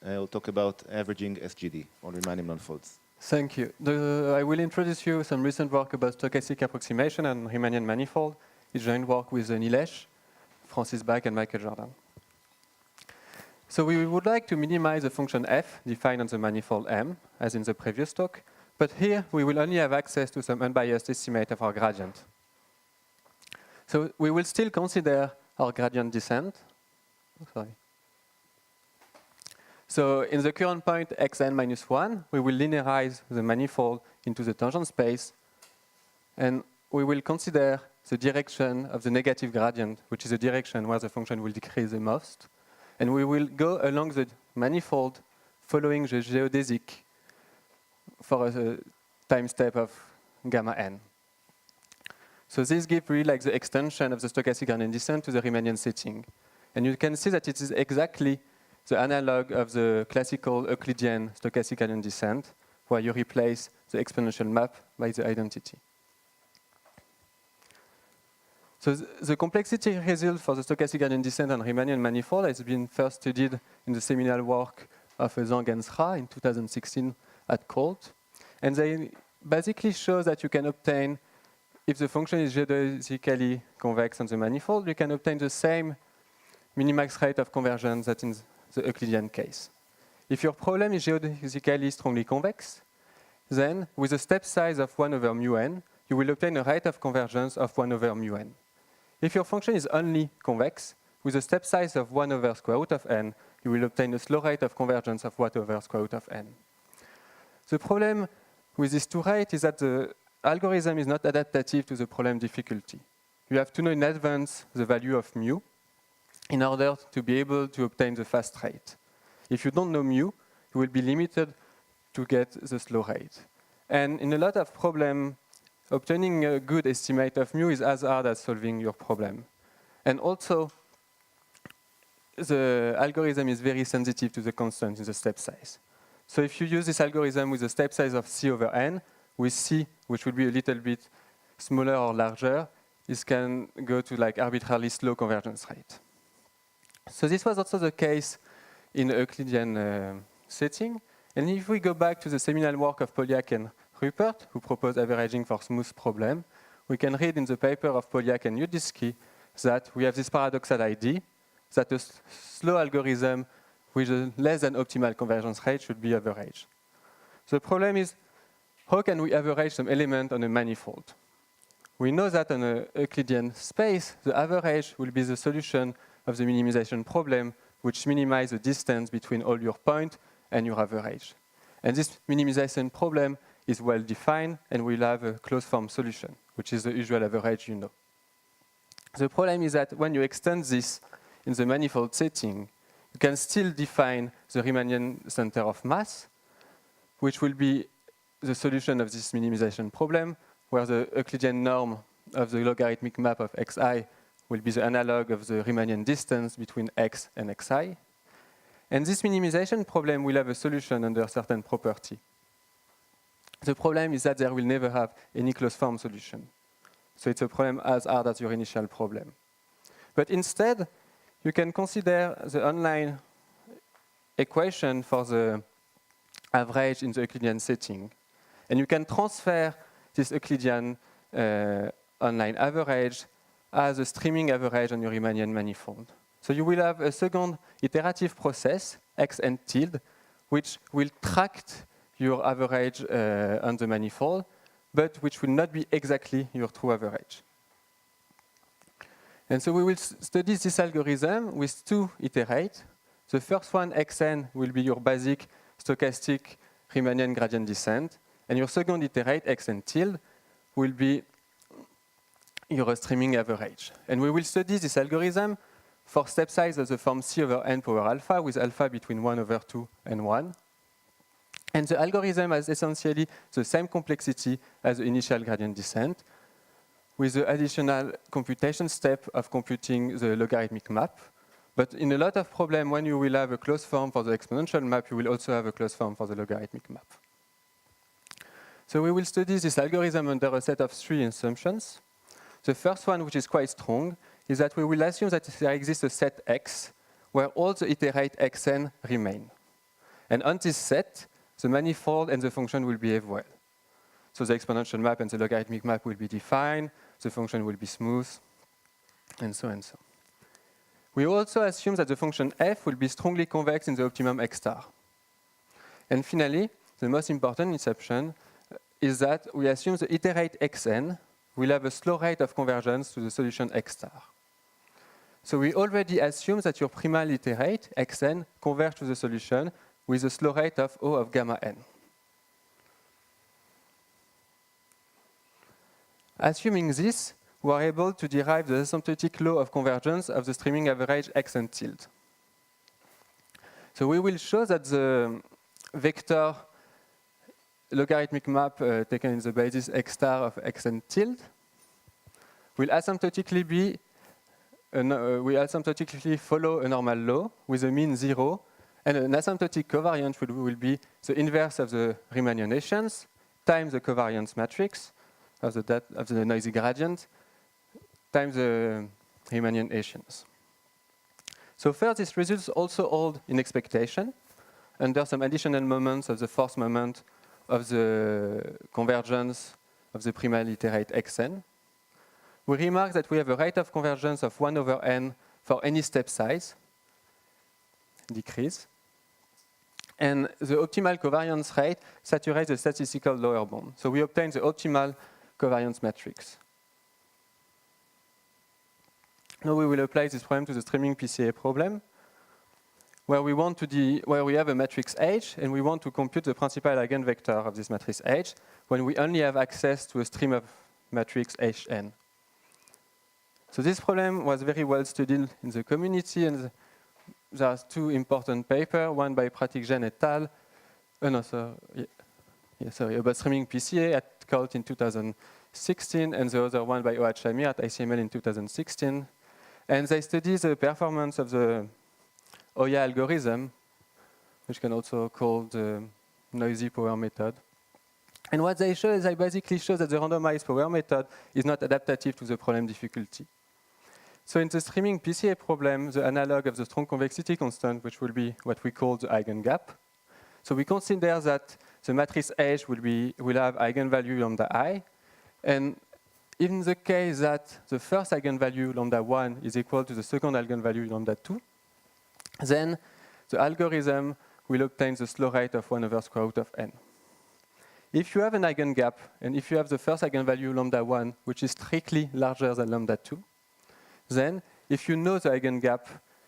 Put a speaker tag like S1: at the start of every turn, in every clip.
S1: I'll talk about averaging SGD, or Riemannian manifolds.
S2: Thank you. I will introduce you some recent work about stochastic approximation and Riemannian manifold. It's joint work with Nilesh, Francis Bach, and Michael Jordan. So we would like to minimize the function f defined on the manifold M, as in the previous talk. But here, we will only have access to some unbiased estimate of our gradient. So we will still consider our gradient descent. Sorry. So in the current point xn minus 1, we will linearize the manifold into the tangent space. And we will consider the direction of the negative gradient, which is the direction where the function will decrease the most. And we will go along the manifold following the geodesic for a time step of gamma n. So this gives really like the extension of the stochastic gradient descent to the Riemannian setting. And you can see that it is exactly the analog of the classical Euclidean stochastic gradient descent, where you replace the exponential map by the identity. So the complexity result for the stochastic gradient descent on Riemannian manifold has been first studied in the seminal work of Zhang and Sra in 2016 at Colt. And they basically show that you can obtain, if the function is geodesically convex on the manifold, you can obtain the same minimax rate of convergence that in the Euclidean case. If your problem is geodesically strongly convex, then with a step size of 1 over mu n, you will obtain a rate of convergence of 1 over mu n. If your function is only convex, with a step size of 1 over square root of n, you will obtain a slow rate of convergence of 1 over square root of n. The problem with these two rates is that the algorithm is not adaptive to the problem difficulty. You have to know in advance the value of mu in order to be able to obtain the fast rate. If you don't know mu, you will be limited to get the slow rate. And in a lot of problems, obtaining a good estimate of mu is as hard as solving your problem. And also, the algorithm is very sensitive to the constant in the step size. So if you use this algorithm with a step size of c over n, with c, which will be a little bit smaller or larger, this can go to like arbitrarily slow convergence rate. So this was also the case in the Euclidean setting. And if we go back to the seminal work of Polyak and Ruppert, who proposed averaging for smooth problem, we can read in the paper of Polyak and Yudiski that we have this paradoxal idea that a slow algorithm with a less than optimal convergence rate should be averaged. The problem is, how can we average some element on a manifold? We know that on a Euclidean space, the average will be the solution of the minimization problem, which minimizes the distance between all your points and your average. And this minimization problem is well defined, and we'll have a closed form solution, which is the usual average you know. The problem is that when you extend this in the manifold setting, you can still define the Riemannian center of mass, which will be the solution of this minimization problem, where the Euclidean norm of the logarithmic map of xi will be the analog of the Riemannian distance between x and xi. And this minimization problem will have a solution under a certain property. The problem is that there will never have any closed form solution. So it's a problem as hard as your initial problem. But instead, you can consider the online equation for the average in the Euclidean setting. And you can transfer this Euclidean online average as a streaming average on your Riemannian manifold. So you will have a second iterative process, x n tilde, which will track your average on the manifold, but which will not be exactly your true average. And so we will study this algorithm with two iterates. The first one, xn, will be your basic stochastic Riemannian gradient descent. And your second iterate, xn tilde, will be your streaming average. And we will study this algorithm for step size of the form c over n power alpha, with alpha between 1 over 2 and 1. And the algorithm has essentially the same complexity as the initial gradient descent, with the additional computation step of computing the logarithmic map. But in a lot of problems, when you will have a closed form for the exponential map, you will also have a closed form for the logarithmic map. So we will study this algorithm under a set of three assumptions. The first one, which is quite strong, is that we will assume that there exists a set X where all the iterate Xn remain. And on this set, the manifold and the function will behave well. So the exponential map and the logarithmic map will be defined, the function will be smooth, and so and so. We also assume that the function f will be strongly convex in the optimum x star. And finally, the most important assumption is that we assume the iterate xn will have a slow rate of convergence to the solution x star. So we already assume that your primal iterate, xn, converge to the solution with a slow rate of O of gamma n. Assuming this, we are able to derive the asymptotic law of convergence of the streaming average xn tilde. So we will show that the vector logarithmic map taken in the basis x star of xn tilde will asymptotically follow a normal law with a mean 0, and an asymptotic covariance will be the inverse of the Riemannian Hessians times the covariance matrix of the noisy gradient times the Riemannian Hessians. So first, these results also hold in expectation under some additional moments of the force moment of the convergence of the primal iterate xn. We remark that we have a rate of convergence of 1 over n for any step size decrease. And the optimal covariance rate saturates the statistical lower bound. So we obtain the optimal covariance matrix. Now we will apply this problem to the streaming PCA problem, where we have a matrix H, and we want to compute the principal eigenvector of this matrix H when we only have access to a stream of matrix Hn. So this problem was very well studied in the community, and there are two important papers, one by Pratikjan et al. About streaming PCA at COUT in 2016, and the other one by Ohad Shamir at ICML in 2016. And they study the performance of the Oya algorithm, which can also call the noisy power method. And what they show is they basically show that the randomized power method is not adaptive to the problem difficulty. So in the streaming PCA problem, the analog of the strong convexity constant, which will be what we call the eigengap. So we consider that the matrix H will have eigenvalue lambda I, and in the case that the first eigenvalue lambda 1 is equal to the second eigenvalue lambda 2, then the algorithm will obtain the slow rate of 1 over square root of n. If you have an eigengap, and if you have the first eigenvalue lambda 1, which is strictly larger than lambda 2, then if you know the eigengap,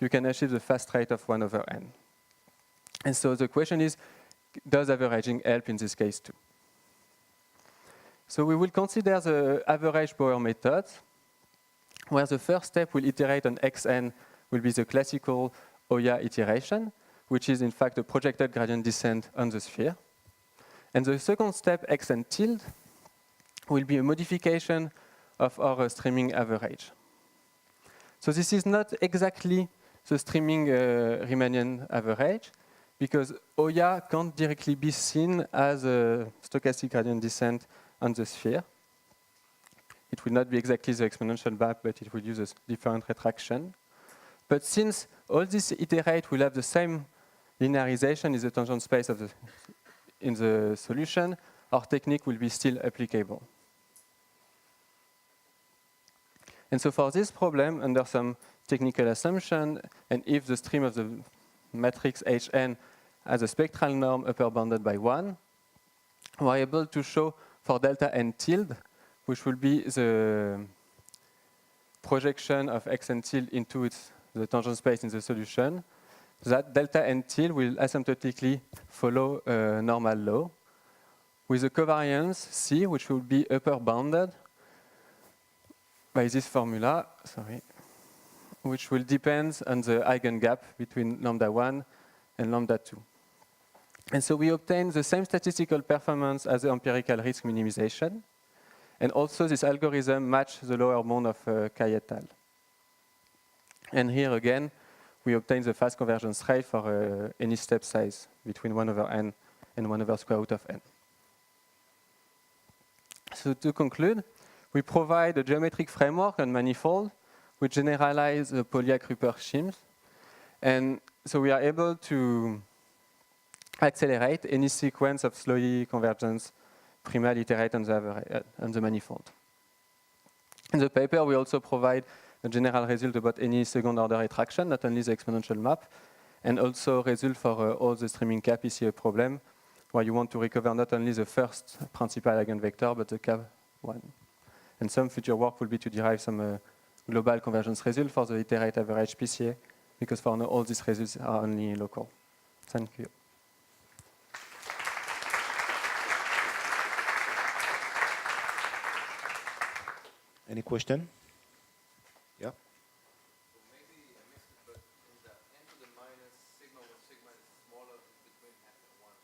S2: you can achieve the fast rate of 1 over n. And so the question is, does averaging help in this case too? So we will consider the average power method, where the first step will iterate on xn will be the classical Oya iteration, which is in fact a projected gradient descent on the sphere. And the second step, xn tilde, will be a modification of our streaming average. So this is not exactly the streaming Riemannian average, because Oya can't directly be seen as a stochastic gradient descent on the sphere. It will not be exactly the exponential map, but it will use a different retraction. But since all these iterate will have the same linearization in the tangent space in the solution, our technique will be still applicable. And so for this problem, under some technical assumption, and if the stream of the matrix Hn has a spectral norm upper bounded by 1, we are able to show for delta n tilde, which will be the projection of xn tilde into the tangent space in the solution, that delta n tilde will asymptotically follow a normal law with a covariance C, which will be upper bounded by this formula, which will depend on the eigengap between lambda 1 and lambda 2. And so we obtain the same statistical performance as the empirical risk minimization. And also this algorithm matches the lower bound of Kai et al. And here again, we obtain the fast convergence rate for any step size between 1 over n and 1 over square root of n. So to conclude, we provide a geometric framework on manifold which generalize the Polyak-Rupert schemes. And so we are able to accelerate any sequence of slowly convergence primal iterate on the manifold. In the paper, we also provide a general result about any second-order attraction, not only the exponential map, and also result for all the streaming cap PCA problem, where you want to recover not only the first principal eigenvector, but the cap one. And some future work will be to derive some global convergence result for the iterate average PCA, because for now, all these results are only local. Thank you.
S1: Any question? Yeah.
S3: Maybe I missed it, but in the n to the minus sigma, when sigma is smaller, it's between half and 1.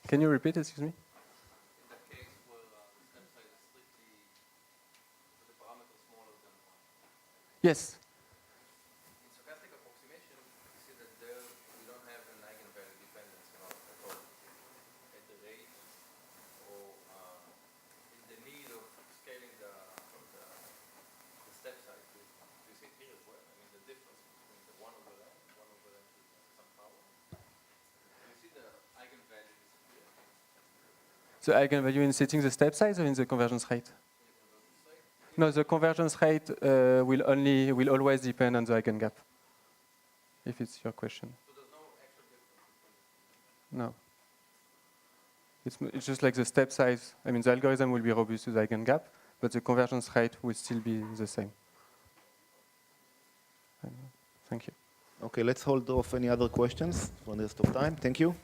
S2: Can you repeat, excuse me?
S3: In the case where the step size is strictly with the parameter smaller than 1.
S2: Yes.
S3: In stochastic approximation, you see that there we don't have an eigenvalue dependence at all. At the rate or in the need of scaling the step size. You see it here as well. I mean the difference between the 1 over n to some power. You see the eigenvalue disappear.
S2: The eigenvalue in setting the step size or in the convergence rate? No, the convergence rate will always depend on the eigengap, if it's your question.
S3: So there's no actual difference between the two?
S2: No. It's just like the step size. I mean, the algorithm will be robust to the eigengap, but the convergence rate will still be the same. Thank you.
S1: Okay, let's hold off any other questions for the rest of time. Thank you.